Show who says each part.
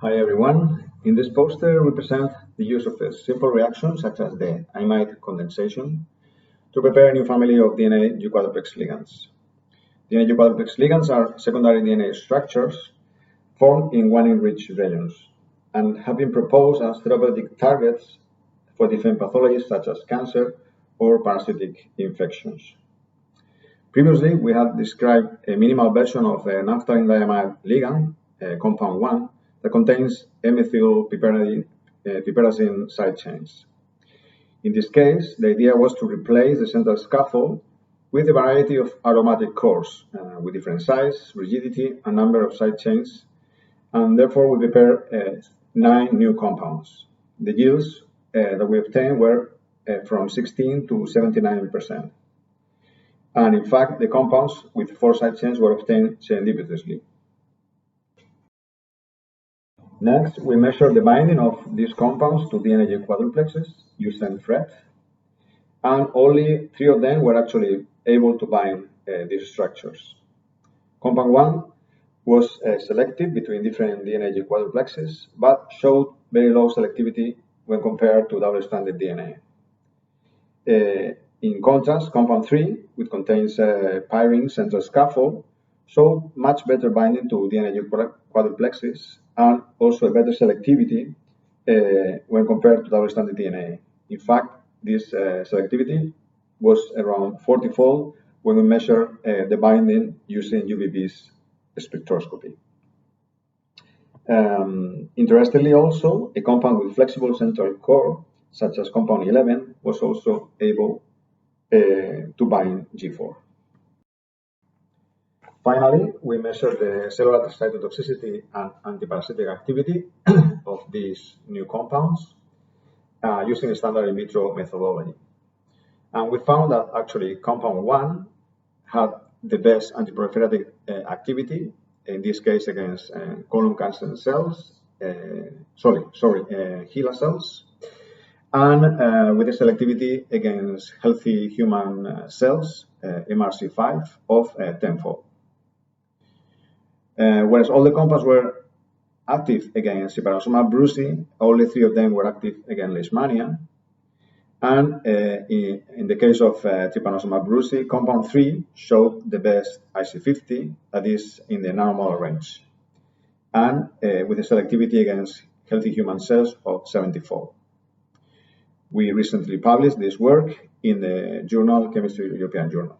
Speaker 1: Hi everyone. In this poster, we present the use of a simple reaction such as the imide condensation to prepare a new family of DNA G-quadruplex ligands. DNA G-quadruplex ligands are secondary DNA structures formed in one-enriched regions and have been proposed as therapeutic targets for different pathologies such as cancer or parasitic infections. Previously, we had described a minimal version of a naphthalene diamide ligand, compound 1, that contains piperazine side chains. In this case, the idea was to replace the central scaffold with a variety of aromatic cores with different size, rigidity, and number of side chains, and therefore we prepared 9 new compounds. The yields that we obtained were from 16 to 79%. And in fact, the compounds with 4 side chains were obtained serendipitously. Next, we measured the binding of these compounds to DNA quadruplexes using FRET, and only 3 of them were actually able to bind these structures. Compound 1 was selective between different DNA quadruplexes, but showed very low selectivity when compared to double-stranded DNA. In contrast, compound 3, which contains pyrene central scaffold, showed much better binding to DNA quadruplexes and also a better selectivity when compared to double-stranded DNA. In fact, this selectivity was around 40-fold when we measure the binding using UV-Vis spectroscopy. Interestingly also, a compound with flexible central core, such as compound 11, was also able to bind G4. Finally, we measured the cellular cytotoxicity and antiparasitic activity of these new compounds using a standard in vitro methodology. And we found that actually compound 1 had the best antiproliferative activity, in this case against colon cancer cells, HeLa cells, and with a selectivity against healthy human cells, MRC5, of 10-fold. Whereas all the compounds were active against Trypanosoma brucei, only 3 of them were active against Leishmania. And in the case of Trypanosoma brucei, compound 3 showed the best IC50, that is in the nanomolar range, and with a selectivity against healthy human cells of 70-fold. We recently published this work in the journal Chemistry European Journal.